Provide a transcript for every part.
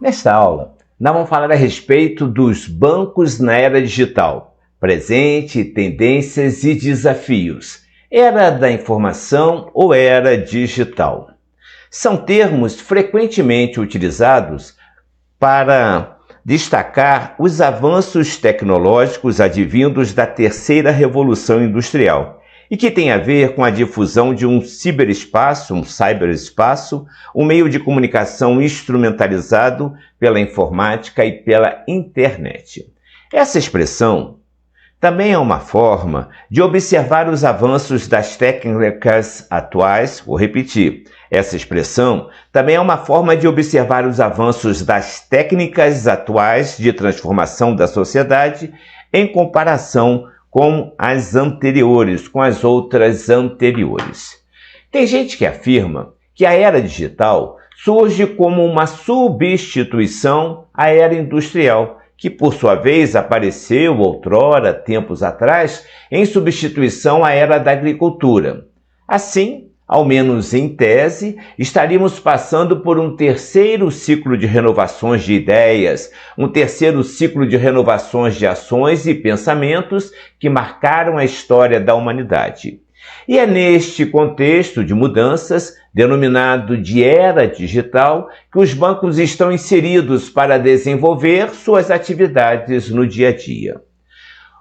Nesta aula, nós vamos falar a respeito dos bancos na era digital, presente, tendências e desafios, era da informação ou era digital. São termos frequentemente utilizados para destacar os avanços tecnológicos advindos da terceira revolução industrial e que tem a ver com a difusão de um ciberespaço, um meio de comunicação instrumentalizado pela informática e pela internet. Essa expressão também é uma forma de observar os avanços das técnicas atuais. Vou repetir, essa expressão também é uma forma de observar os avanços das técnicas atuais de transformação da sociedade em comparação com as anteriores, com as outras anteriores. Tem gente que afirma que a era digital surge como uma substituição à era industrial, que por sua vez apareceu outrora, tempos atrás, em substituição à era da agricultura. Assim, ao menos em tese, estaríamos passando por um terceiro ciclo de renovações de ideias, um terceiro ciclo de renovações de ações e pensamentos que marcaram a história da humanidade. E é neste contexto de mudanças, denominado de era digital, que os bancos estão inseridos para desenvolver suas atividades no dia a dia.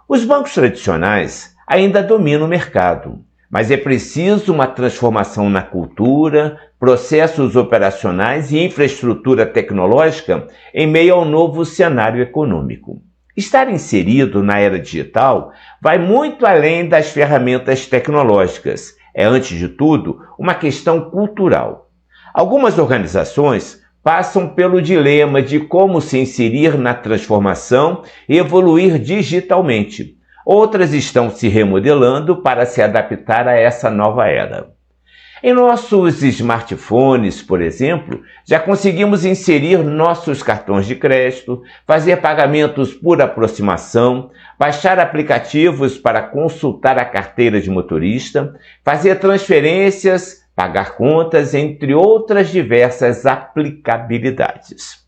Os bancos tradicionais ainda dominam o mercado, mas é preciso uma transformação na cultura, processos operacionais e infraestrutura tecnológica em meio ao novo cenário econômico. Estar inserido na era digital vai muito além das ferramentas tecnológicas. É, antes de tudo, uma questão cultural. Algumas organizações passam pelo dilema de como se inserir na transformação e evoluir digitalmente. Outras estão se remodelando para se adaptar a essa nova era. Em nossos smartphones, por exemplo, já conseguimos inserir nossos cartões de crédito, fazer pagamentos por aproximação, baixar aplicativos para consultar a carteira de motorista, fazer transferências, pagar contas, entre outras diversas aplicabilidades.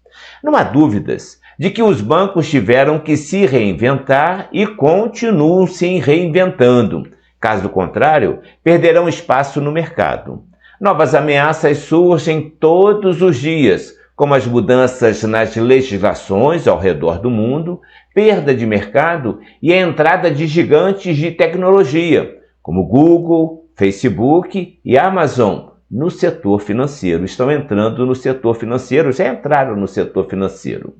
Não há dúvidas de que os bancos tiveram que se reinventar e continuam se reinventando. Caso contrário, perderão espaço no mercado. Novas ameaças surgem todos os dias, como as mudanças nas legislações ao redor do mundo, perda de mercado e a entrada de gigantes de tecnologia, como Google, Facebook e Amazon, no setor financeiro. Estão entrando no setor financeiro, já entraram no setor financeiro.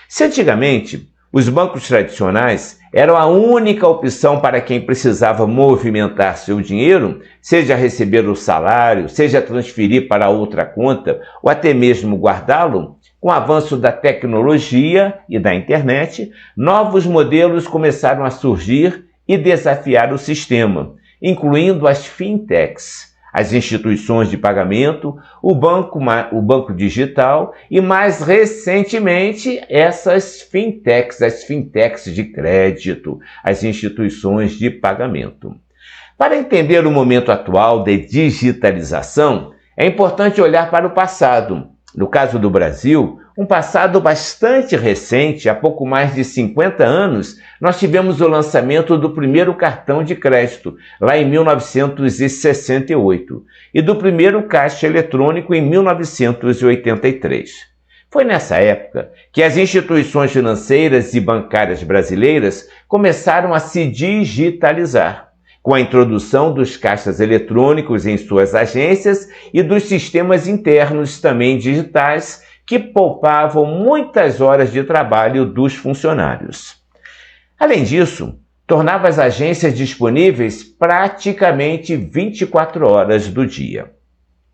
Se antigamente os bancos tradicionais eram a única opção para quem precisava movimentar seu dinheiro, seja receber o salário, seja transferir para outra conta ou até mesmo guardá-lo, com o avanço da tecnologia e da internet, novos modelos começaram a surgir e desafiar o sistema, incluindo as fintechs, as instituições de pagamento, o banco digital e, mais recentemente, as fintechs de crédito, as instituições de pagamento. Para entender o momento atual de digitalização, é importante olhar para o passado. No caso do Brasil, um passado bastante recente, há pouco mais de 50 anos, nós tivemos o lançamento do primeiro cartão de crédito, lá em 1968, e do primeiro caixa eletrônico em 1983. Foi nessa época que as instituições financeiras e bancárias brasileiras começaram a se digitalizar, com a introdução dos caixas eletrônicos em suas agências e dos sistemas internos também digitais, que poupavam muitas horas de trabalho dos funcionários. Além disso, tornava as agências disponíveis praticamente 24 horas do dia.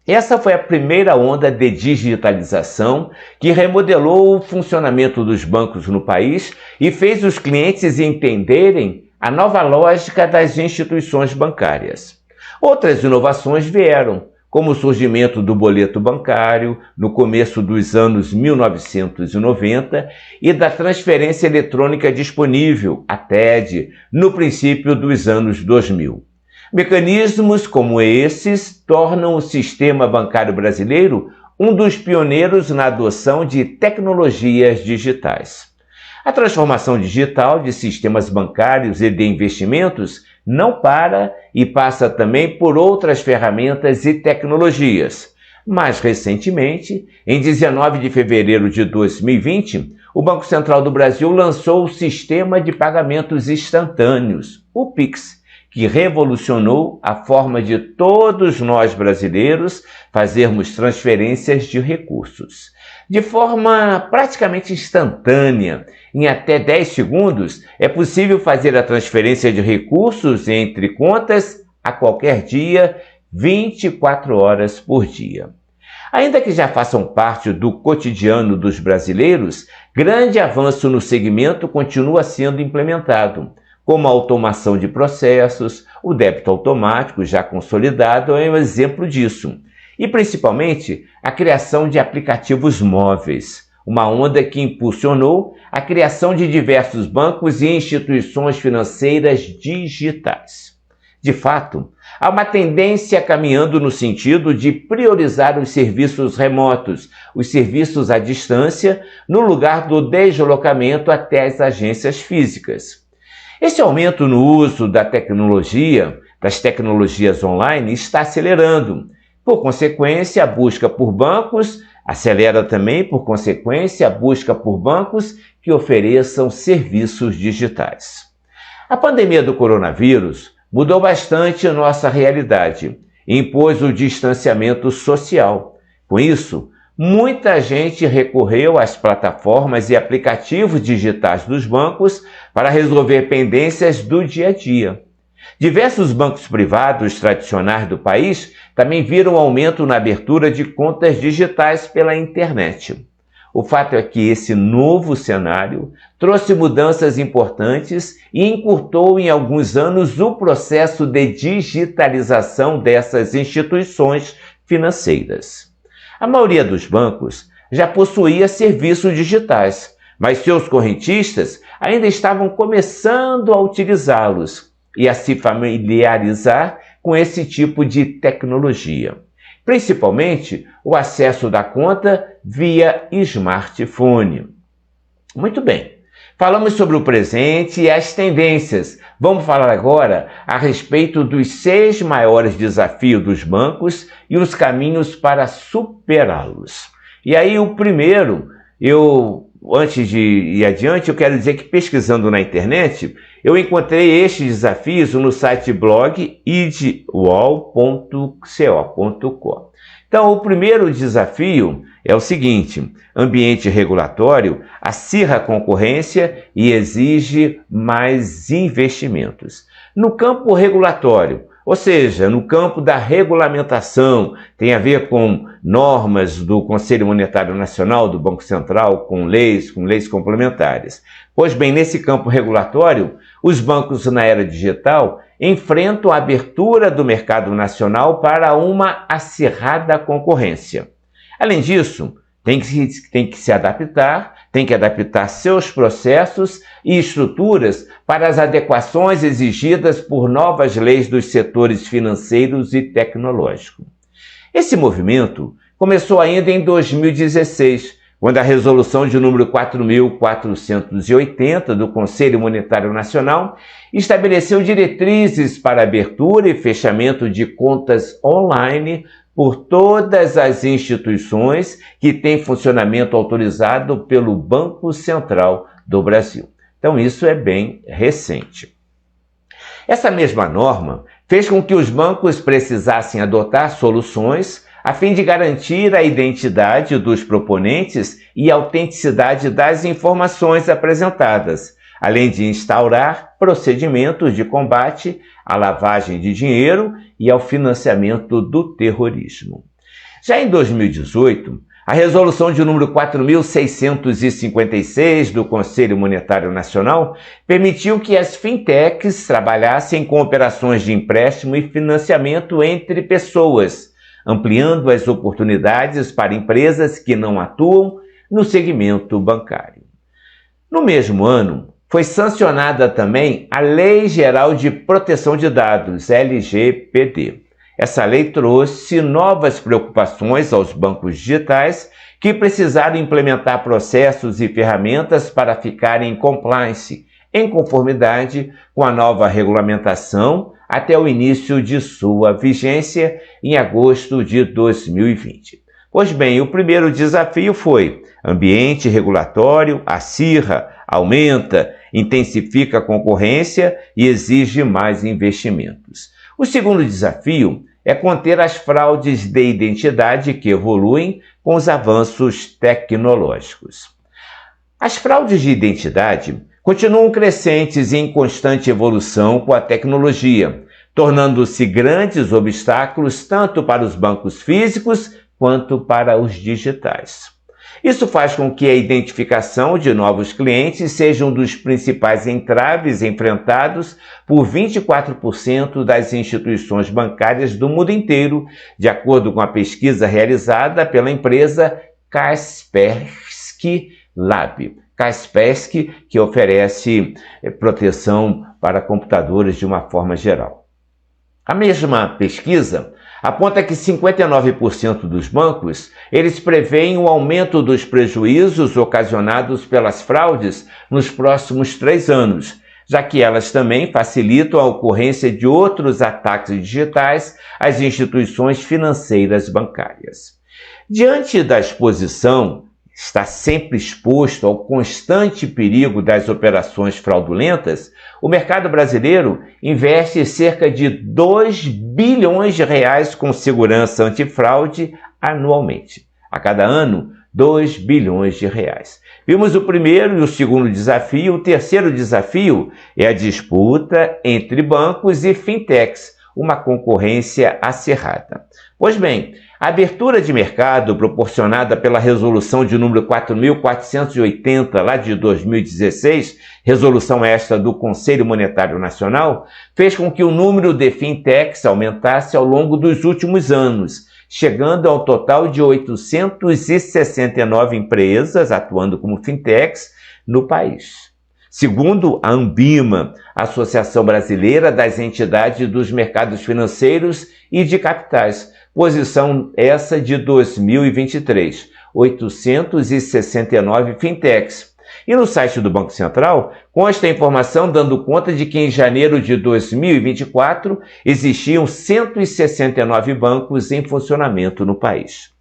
Essa foi a primeira onda de digitalização que remodelou o funcionamento dos bancos no país e fez os clientes entenderem a nova lógica das instituições bancárias. Outras inovações vieram, como o surgimento do boleto bancário no começo dos anos 1990 e da transferência eletrônica disponível, a TED, no princípio dos anos 2000. Mecanismos como esses tornam o sistema bancário brasileiro um dos pioneiros na adoção de tecnologias digitais. A transformação digital de sistemas bancários e de investimentos não para e passa também por outras ferramentas e tecnologias. Mais recentemente, em 19 de fevereiro de 2020, o Banco Central do Brasil lançou o Sistema de Pagamentos Instantâneos, o Pix, que revolucionou a forma de todos nós brasileiros fazermos transferências de recursos. De forma praticamente instantânea, em até 10 segundos, é possível fazer a transferência de recursos entre contas a qualquer dia, 24 horas por dia. Ainda que já façam parte do cotidiano dos brasileiros, grande avanço no segmento continua sendo implementado, como a automação de processos, o débito automático já consolidado é um exemplo disso, e principalmente a criação de aplicativos móveis, uma onda que impulsionou a criação de diversos bancos e instituições financeiras digitais. De fato, há uma tendência caminhando no sentido de priorizar os serviços remotos, os serviços à distância, no lugar do deslocamento até as agências físicas. Esse aumento no uso da tecnologia, das tecnologias online, está acelerando. Por consequência, a busca por bancos acelera também, por consequência, a busca por bancos que ofereçam serviços digitais. A pandemia do coronavírus mudou bastante a nossa realidade e impôs o distanciamento social. Com isso, muita gente recorreu às plataformas e aplicativos digitais dos bancos para resolver pendências do dia a dia. Diversos bancos privados tradicionais do país também viram aumento na abertura de contas digitais pela internet. O fato é que esse novo cenário trouxe mudanças importantes e encurtou em alguns anos o processo de digitalização dessas instituições financeiras. A maioria dos bancos já possuía serviços digitais, mas seus correntistas ainda estavam começando a utilizá-los e a se familiarizar com esse tipo de tecnologia. Principalmente o acesso da conta via smartphone. Muito bem, falamos sobre o presente e as tendências. Vamos falar agora a respeito dos 6 maiores desafios dos bancos e os caminhos para superá-los. E aí o primeiro, antes de ir adiante, eu quero dizer que pesquisando na internet, eu encontrei estes desafios no site blog idwall.co.com. Então, o primeiro desafio é o seguinte: ambiente regulatório acirra a concorrência e exige mais investimentos. No campo regulatório, ou seja, no campo da regulamentação, tem a ver com normas do Conselho Monetário Nacional, do Banco Central, com leis complementares. Pois bem, nesse campo regulatório, os bancos na era digital enfrentam a abertura do mercado nacional para uma acirrada concorrência. Além disso, tem que se adaptar, tem que adaptar seus processos e estruturas para as adequações exigidas por novas leis dos setores financeiros e tecnológicos. Esse movimento começou ainda em 2016, quando a resolução de número 4.480 do Conselho Monetário Nacional estabeleceu diretrizes para abertura e fechamento de contas online por todas as instituições que têm funcionamento autorizado pelo Banco Central do Brasil. Então, isso é bem recente. Essa mesma norma fez com que os bancos precisassem adotar soluções a fim de garantir a identidade dos proponentes e a autenticidade das informações apresentadas, além de instaurar procedimentos de combate à lavagem de dinheiro e ao financiamento do terrorismo. Já em 2018, a resolução de número 4.656 do Conselho Monetário Nacional permitiu que as fintechs trabalhassem com operações de empréstimo e financiamento entre pessoas, ampliando as oportunidades para empresas que não atuam no segmento bancário. No mesmo ano, foi sancionada também a Lei Geral de Proteção de Dados, LGPD. Essa lei trouxe novas preocupações aos bancos digitais que precisaram implementar processos e ferramentas para ficarem em compliance, em conformidade com a nova regulamentação até o início de sua vigência em agosto de 2020. Pois bem, o primeiro desafio foi ambiente regulatório, acirra, aumenta, intensifica a concorrência e exige mais investimentos. O segundo desafio é conter as fraudes de identidade que evoluem com os avanços tecnológicos. As fraudes de identidade continuam crescentes e em constante evolução com a tecnologia, tornando-se grandes obstáculos tanto para os bancos físicos quanto para os digitais. Isso faz com que a identificação de novos clientes seja um dos principais entraves enfrentados por 24% das instituições bancárias do mundo inteiro, de acordo com a pesquisa realizada pela empresa Kaspersky Lab. Kaspersky, que oferece proteção para computadores de uma forma geral. A mesma pesquisa aponta que 59% dos bancos eles preveem um aumento dos prejuízos ocasionados pelas fraudes nos próximos 3 anos, já que elas também facilitam a ocorrência de outros ataques digitais às instituições financeiras bancárias. Diante da exposição, está sempre exposto ao constante perigo das operações fraudulentas, o mercado brasileiro investe cerca de 2 bilhões de reais com segurança antifraude anualmente. A cada ano, 2 bilhões de reais. Vimos o primeiro e o segundo desafio. O terceiro desafio é a disputa entre bancos e fintechs, uma concorrência acirrada. Pois bem, a abertura de mercado proporcionada pela resolução de número 4.480, lá de 2016, resolução esta do Conselho Monetário Nacional, fez com que o número de fintechs aumentasse ao longo dos últimos anos, chegando ao total de 869 empresas atuando como fintechs no país. Segundo a Anbima, Associação Brasileira das Entidades dos Mercados Financeiros e de Capitais, posição essa de 2023, 869 fintechs. E no site do Banco Central consta a informação dando conta de que em janeiro de 2024 existiam 169 bancos em funcionamento no país.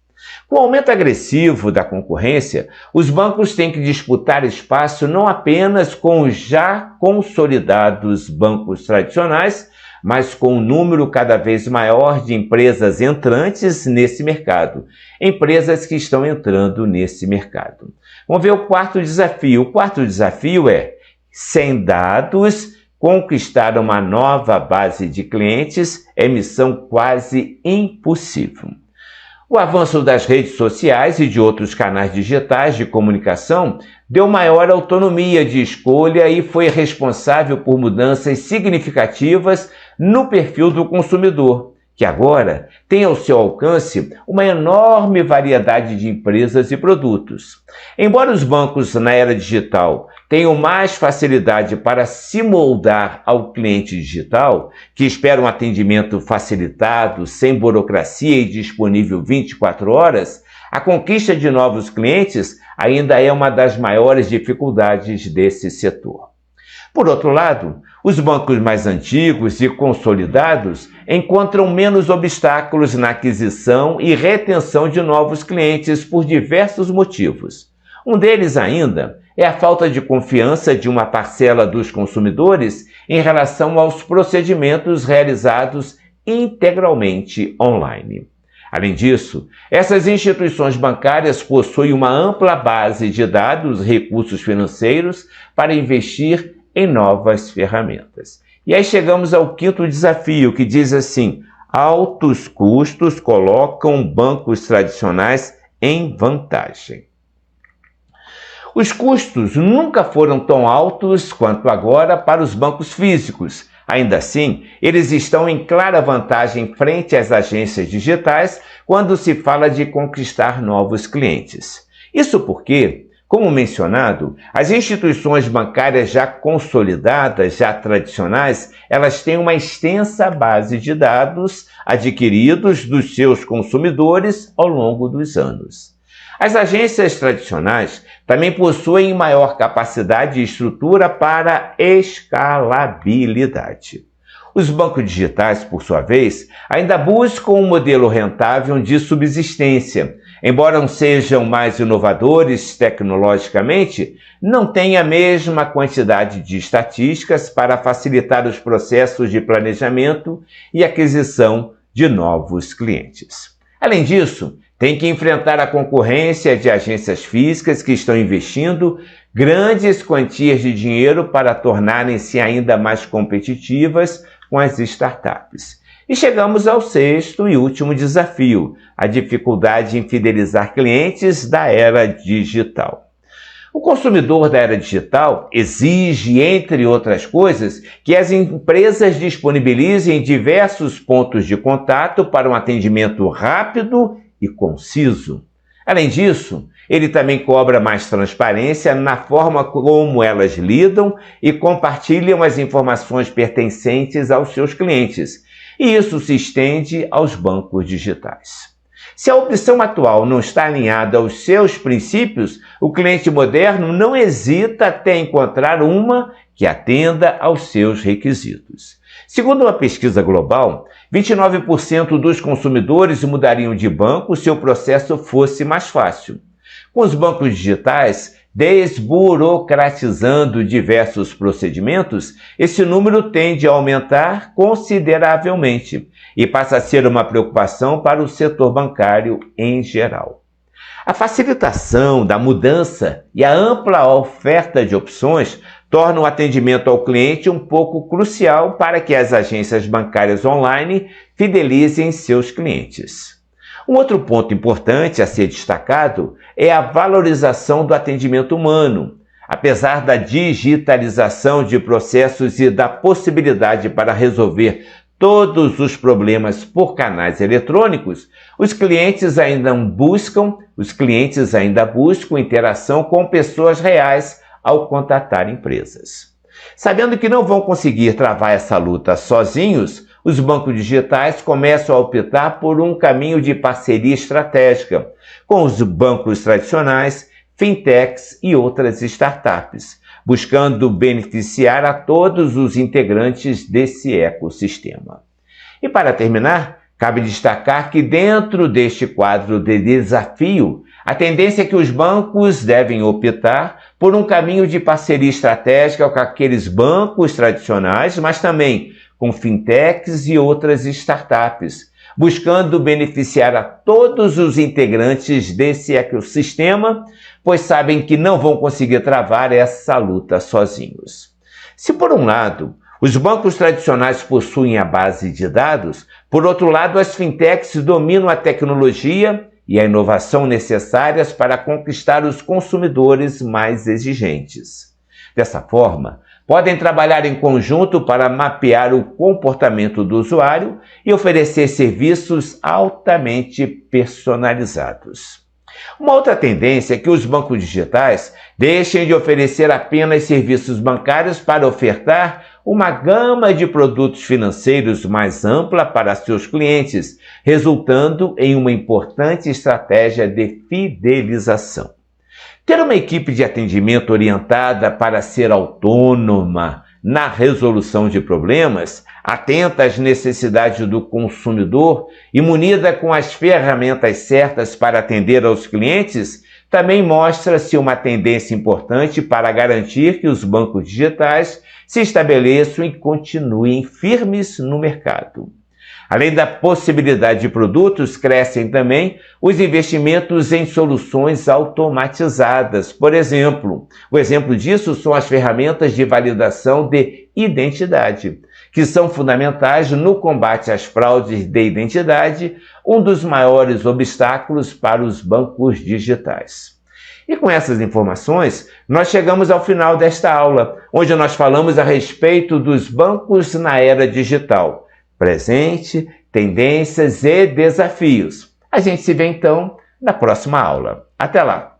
Com o aumento agressivo da concorrência, os bancos têm que disputar espaço não apenas com os já consolidados bancos tradicionais, mas com um número cada vez maior de empresas entrantes nesse mercado, empresas que estão entrando nesse mercado. Vamos ver o quarto desafio. O quarto desafio é, sem dados, conquistar uma nova base de clientes é missão quase impossível. O avanço das redes sociais e de outros canais digitais de comunicação deu maior autonomia de escolha e foi responsável por mudanças significativas no perfil do consumidor, que agora tem ao seu alcance uma enorme variedade de empresas e produtos. Embora os bancos na era digital tenham mais facilidade para se moldar ao cliente digital, que espera um atendimento facilitado, sem burocracia e disponível 24 horas, a conquista de novos clientes ainda é uma das maiores dificuldades desse setor. Por outro lado, os bancos mais antigos e consolidados encontram menos obstáculos na aquisição e retenção de novos clientes por diversos motivos. Um deles ainda é a falta de confiança de uma parcela dos consumidores em relação aos procedimentos realizados integralmente online. Além disso, essas instituições bancárias possuem uma ampla base de dados e recursos financeiros para investir em novas ferramentas. E aí chegamos ao quinto desafio, que diz assim: altos custos colocam bancos tradicionais em vantagem. Os custos nunca foram tão altos quanto agora para os bancos físicos. Ainda assim, eles estão em clara vantagem frente às agências digitais quando se fala de conquistar novos clientes. Isso porque, Como mencionado, as instituições bancárias já consolidadas, já tradicionais, elas têm uma extensa base de dados adquiridos dos seus consumidores ao longo dos anos. As agências tradicionais também possuem maior capacidade e estrutura para escalabilidade. Os bancos digitais, por sua vez, ainda buscam um modelo rentável de subsistência. Embora sejam mais inovadores tecnologicamente, não têm a mesma quantidade de estatísticas para facilitar os processos de planejamento e aquisição de novos clientes. Além disso, tem que enfrentar a concorrência de agências físicas que estão investindo grandes quantias de dinheiro para tornarem-se ainda mais competitivas com as startups. E chegamos ao sexto e último desafio, a dificuldade em fidelizar clientes da era digital. O consumidor da era digital exige, entre outras coisas, que as empresas disponibilizem diversos pontos de contato para um atendimento rápido e conciso. Além disso, ele também cobra mais transparência na forma como elas lidam e compartilham as informações pertencentes aos seus clientes. E isso se estende aos bancos digitais. Se a opção atual não está alinhada aos seus princípios, o cliente moderno não hesita até encontrar uma que atenda aos seus requisitos. Segundo uma pesquisa global, 29% dos consumidores mudariam de banco se o processo fosse mais fácil. Com os bancos digitais desburocratizando diversos procedimentos, esse número tende a aumentar consideravelmente e passa a ser uma preocupação para o setor bancário em geral. A facilitação da mudança e a ampla oferta de opções tornam o atendimento ao cliente um pouco crucial para que as agências bancárias online fidelizem seus clientes. Um outro ponto importante a ser destacado é a valorização do atendimento humano. Apesar da digitalização de processos e da possibilidade para resolver todos os problemas por canais eletrônicos, os clientes ainda buscam interação com pessoas reais ao contatar empresas. Sabendo que não vão conseguir travar essa luta sozinhos, os bancos digitais começam a optar por um caminho de parceria estratégica com os bancos tradicionais, fintechs e outras startups, buscando beneficiar a todos os integrantes desse ecossistema. E para terminar, cabe destacar que dentro deste quadro de desafio, a tendência é que os bancos devem optar por um caminho de parceria estratégica com aqueles bancos tradicionais, mas também com fintechs e outras startups, buscando beneficiar a todos os integrantes desse ecossistema, pois sabem que não vão conseguir travar essa luta sozinhos. Se por um lado, os bancos tradicionais possuem a base de dados, por outro lado, as fintechs dominam a tecnologia e a inovação necessárias para conquistar os consumidores mais exigentes. Dessa forma, podem trabalhar em conjunto para mapear o comportamento do usuário e oferecer serviços altamente personalizados. Uma outra tendência é que os bancos digitais deixem de oferecer apenas serviços bancários para ofertar uma gama de produtos financeiros mais ampla para seus clientes, resultando em uma importante estratégia de fidelização. Ter uma equipe de atendimento orientada para ser autônoma na resolução de problemas, atenta às necessidades do consumidor e munida com as ferramentas certas para atender aos clientes, também mostra-se uma tendência importante para garantir que os bancos digitais se estabeleçam e continuem firmes no mercado. Além da possibilidade de produtos, crescem também os investimentos em soluções automatizadas. Por exemplo, o exemplo disso são as ferramentas de validação de identidade, que são fundamentais no combate às fraudes de identidade, um dos maiores obstáculos para os bancos digitais. E com essas informações, nós chegamos ao final desta aula, onde nós falamos a respeito dos bancos na era digital. Presente, tendências e desafios. A gente se vê então na próxima aula. Até lá!